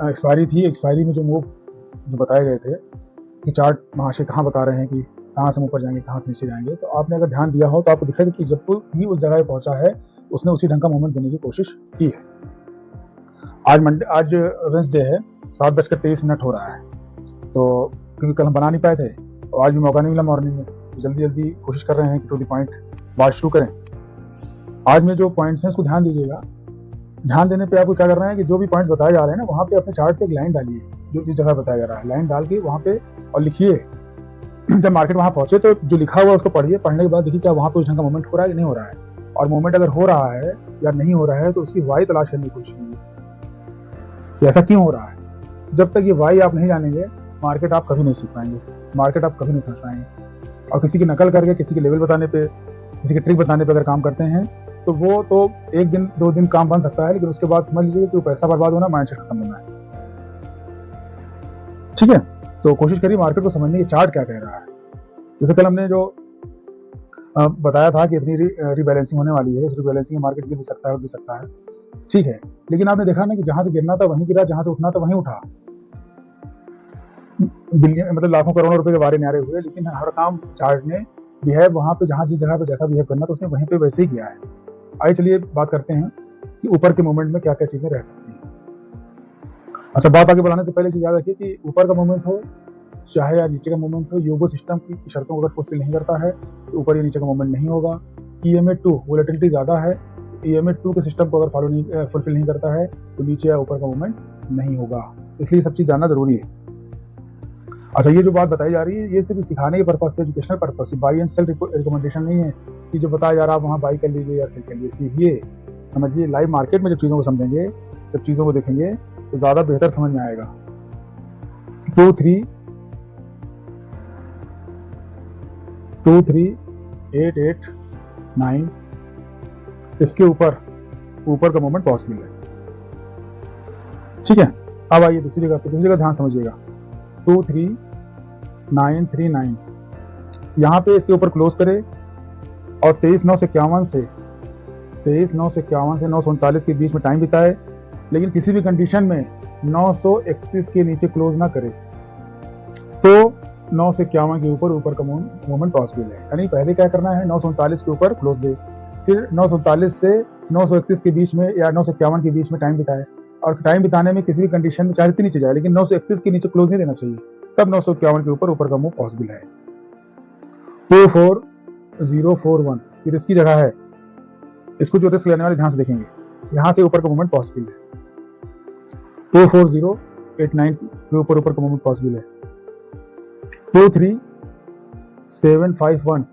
Expiry थी, expiry में जो मूव जो बताए गए थे कि चार्ट महाशय कहाँ बता रहे हैं कि कहाँ से हम ऊपर जाएंगे, कहाँ से नीचे जाएंगे, तो आपने अगर ध्यान दिया हो तो आपको दिखेगा कि जब भी उस जगह पे पहुंचा है उसने उसी ढंग का मूवमेंट देने की कोशिश की है। आज वेंसडे है, 7:23 हो रहा है, तो क्योंकि कल हम बना नहीं पाए थे और आज भी मौका नहीं मिला मॉर्निंग में, तो जल्दी जल्दी कोशिश कर रहे हैं कि टू द पॉइंट बात शुरू करें। आज में जो पॉइंट्स हैं उसको ध्यान दीजिएगा। ध्यान देने पे आपको क्या करना है कि जो भी पॉइंट्स बताए जा रहे हैं ना, वहाँ पे अपने चार्ट पे एक लाइन डालिए, जो जिस जगह बताया जा रहा है लाइन डाल के वहाँ पे और लिखिए। जब मार्केट वहाँ पहुंचे तो जो लिखा हुआ उसको पढ़िए, पढ़ने के बाद देखिए क्या वहाँ पे उस ढंग का मूवमेंट हो रहा है कि नहीं हो रहा है, और मूवमेंट अगर हो रहा है या नहीं हो रहा है तो उसकी वाई तलाश करने की कोशिश कीजिए, ऐसा क्यों हो रहा है। जब तक ये वाई आप नहीं जानेंगे मार्केट आप कभी नहीं सीख पाएंगे, मार्केट आप कभी नहीं समझ पाएंगे। और किसी की नकल करके, किसी के लेवल बताने पे, किसी के ट्रिक बताने पे अगर काम करते हैं तो वो तो एक दिन 2 दिन काम बन सकता है, लेकिन उसके बाद समझ लीजिए कि वो पैसा बर्बाद होना, माइंडसेट खत्म होना है। ठीक है, तो कोशिश करिए मार्केट को समझने की चार्ट क्या कह रहा है। जैसे कल हमने जो बताया था कि इतनी रीबैलेंसिंग होने वाली है, इस रीबैलेंसिंग में मार्केट गिर भी सकता है, उठ भी सकता है, ठीक है, लेकिन आपने देखा ना कि जहां से गिरना था वहीं गिरा, जहां से उठना था वहीं उठा। बिलियन मतलब लाखों करोड़ों रुपए के बारे न्यारे हुए, लेकिन हर काम चार्ट ने बिहेव वहां पे, जहां जिस जगह पे जैसा बिहेव करना तो उसने वहीं पे वैसे ही किया है। आइए चलिए बात करते हैं कि ऊपर के मूवमेंट में क्या क्या चीजें रह सकती हैं। अच्छा, बात आगे बढ़ाने से पहले चीज याद रखिए कि ऊपर का मूवमेंट हो चाहे या नीचे का मूवमेंट हो, यूबो सिस्टम की शर्तों को अगर फुलफिल नहीं करता है तो ऊपर या नीचे का मूवमेंट नहीं होगा। EMA2 वोलेटिलिटी ज्यादा है, EMA2 के सिस्टम को अगर फुलफिल नहीं करता है तो नीचे या ऊपर का मूवमेंट नहीं होगा, इसलिए सब चीज जानना जरूरी है। अच्छा, ये जो बात बताई जा रही है ये सिर्फ सिखाने के पर्पज से, एजुकेशनल पर्पज से, बाई एंड सेल रिकमेंडेशन नहीं है कि जो बताया जा रहा है वहाँ बाई कर लीजिए या सेल कर लीजिए। सीखिए, समझिए, लाइव मार्केट में जब चीज़ों को समझेंगे, जब चीज़ों को देखेंगे तो ज़्यादा बेहतर समझ में आएगा। 2 3 8 8 9 इसके ऊपर का मूवमेंट पॉसिबल है। ठीक है, अब आइए दूसरी जगह ध्यान समझिएगा। 2 3 9 3 9 यहाँ पे इसके ऊपर क्लोज करे और 23,951 से 939 के बीच में टाइम बिताए, लेकिन किसी भी कंडीशन में 931 के नीचे क्लोज ना करे तो 951 के ऊपर का मूवमेंट पॉसिबल है। यानी पहले क्या करना है, 939 के ऊपर क्लोज दे, फिर 947 से 931 के बीच में या 951 के बीच में टाइम बिताए, और टाइम बिताने में किसी भी कंडीशन में चाहे जितनी नीचे जाए लेकिन 931 के नीचे क्लोज नहीं देना चाहिए, तब 951 के ऊपर का मूव पॉसिबल है। 24041 ये रिस्क की जगह है, इसको जो रिस्क लेने वाले ध्यान से देखेंगे, यहां से ऊपर का मूवमेंट पॉसिबल है। 24089 के ऊपर का मूवमेंट पॉसिबल है। 23751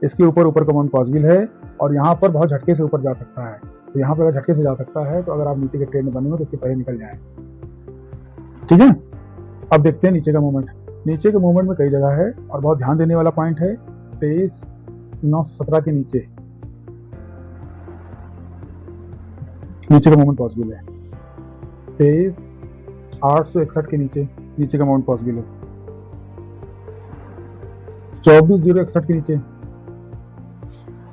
इसके ऊपर का मूवमेंट पॉसिबल है, और यहाँ पर बहुत झटके से ऊपर जा सकता है। तो यहाँ पर अगर झटके से जा सकता है तो अगर आप नीचे के ट्रेड में बने हो तो इसके पहले निकल जाएं। ठीक है, अब देखते हैं नीचे का मूवमेंट। नीचे के मूवमेंट में कई जगह है और बहुत ध्यान देने वाला पॉइंट है। 23,917 के नीचे का मूवमेंट पॉसिबल है। 23,861 के नीचे का मूवमेंट पॉसिबल है। 24,061 के नीचे,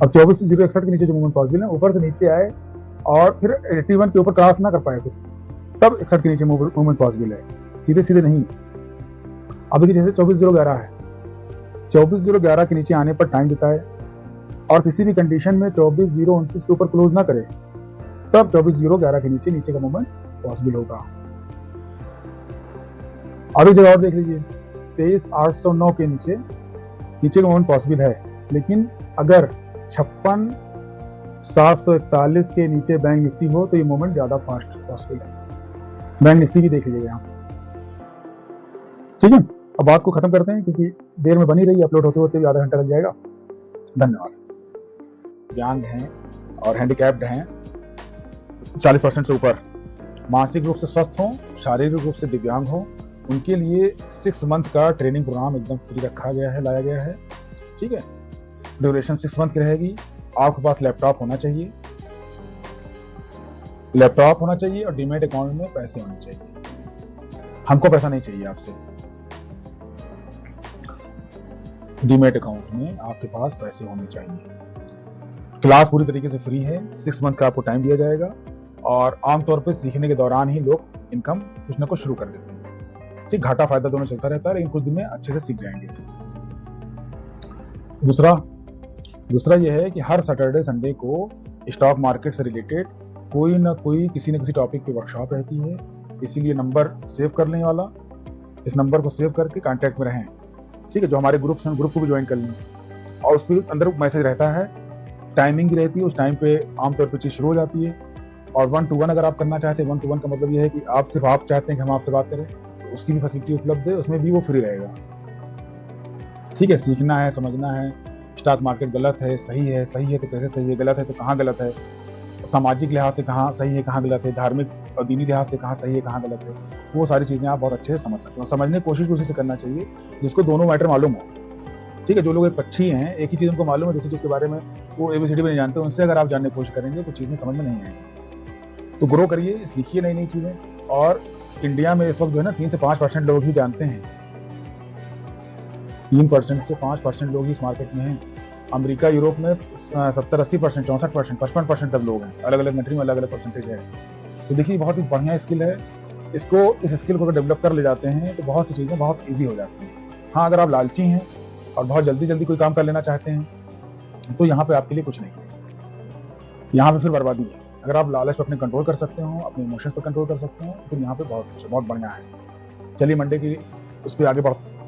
अब 24,061 के नीचे जो मूवमेंट पॉसिबल है, ऊपर से नीचे आए और फिर 81 के ऊपर क्रॉस ना कर पाए तब 61 के नीचे मूवमेंट पॉसिबल है, सीधे नहीं। अब देखिए जैसे 24,011 है, 24,011 के नीचे आने पर टाइम बिताए और किसी भी कंडीशन में 24,029 के ऊपर क्लोज ना करे, तब 24,011 के नीचे का मूवमेंट पॉसिबल होगा। अभी जगह और देख लीजिए, 23,809 के नीचे का मूवमेंट पॉसिबल है, लेकिन अगर 56,741 के नीचे बैंक निफ्टी हो तो ये मूवमेंट ज्यादा फास्ट पॉसिबल है। बैंक निफ्टी भी देख लीजिएगा यहाँ। ठीक है, अब बात को खत्म करते हैं क्योंकि देर में बनी रही, अपलोड होते होते आधा घंटा लग जाएगा। धन्यवाद। दिव्यांग हैं और हैंडीकैप्ड हैं 40% से ऊपर, मानसिक रूप से स्वस्थ हों, शारीरिक रूप से दिव्यांग हों, उनके लिए 6 मंथ का ट्रेनिंग प्रोग्राम एकदम फ्री रखा गया है, लाया गया है। ठीक है, ड्यूरेशन 6 मंथ की रहेगी। आपके पास लैपटॉप होना चाहिए, और डीमैट अकाउंट में पैसे होने चाहिए। हमको पैसा नहीं चाहिए आपसे, डीमैट अकाउंट में आपके पास पैसे होने चाहिए। क्लास पूरी तरीके से फ्री है, 6 मंथ का आपको टाइम दिया जाएगा। और आमतौर पे सीखने के दौरान ही लोग इनकम कुछ ना कुछ शुरू कर देते हैं। ठीक, घाटा फायदा दोनों चलता रहता है, लेकिन कुछ दिन में अच्छे से सीख जाएंगे। दूसरा यह है कि हर सैटरडे संडे को स्टॉक मार्केट से रिलेटेड कोई ना कोई किसी न किसी टॉपिक की वर्कशॉप रहती है, इसीलिए नंबर सेव कर लेने वाला, इस नंबर को सेव करके कांटेक्ट में रहें। ठीक है, जो हमारे ग्रुप्स हैं ग्रुप को भी ज्वाइन कर लें, और उस पर अंदर मैसेज रहता है, टाइमिंग भी रहती है, उस टाइम पे आमतौर पर चीज़ शुरू हो जाती है। और 1-to-1 अगर आप करना चाहते हैं, 1-to-1 का मतलब ये है कि आप सिर्फ आप चाहते हैं कि हम आपसे बात करें, तो उसकी भी फैसिलिटी उपलब्ध है, उसमें भी वो फ्री रहेगा। ठीक है, सीखना है, समझना है, स्टॉक मार्केट गलत है, सही है तो कैसे सही है, गलत है तो कहाँ गलत है, सामाजिक लिहाज से कहाँ सही है कहाँ गलत है, धार्मिक और दीनी लिहाज से कहाँ सही है कहाँ गलत है, वो सारी चीज़ें आप बहुत अच्छे से समझ सकते हो। समझने की कोशिश भी उसी से करना चाहिए जिसको दोनों मैटर मालूम हो। ठीक है, जो लोग एक पक्षी हैं, एक ही चीज़ उनको मालूम है, दूसरी चीज़ के बारे में वो ABCD भी नहीं जानते, उनसे अगर आप जानने की कोशिश करेंगे तो चीज़ें समझ में नहीं आएंगी। तो ग्रो करिए, सीखिए नई नई चीज़ें। और इंडिया में इस वक्त जो है ना 3 से 5% लोग ही जानते हैं, 3% से 5% लोग ही इस मार्केट में हैं। अमेरिका यूरोप में 70-80%, 64%, 55% तक लोग हैं। अलग अलग कंट्री में अलग अलग परसेंटेज है। तो देखिए, बहुत ही बढ़िया स्किल है, इस स्किल को अगर डेवलप कर ले जाते हैं तो बहुत सी चीज़ें बहुत ईजी हो जाती हैं। हाँ, अगर आप लालची हैं और बहुत जल्दी जल्दी कोई काम कर लेना चाहते हैं तो यहाँ पे आपके लिए कुछ नहीं है, यहाँ पे फिर बर्बादी है। अगर आप लालच पर अपने कंट्रोल कर सकते हो, अपने इमोशंस पर कंट्रोल कर सकते हो, तो यहाँ पे बहुत बढ़िया है। चलिए मंडे की उस पर आगे बढ़ते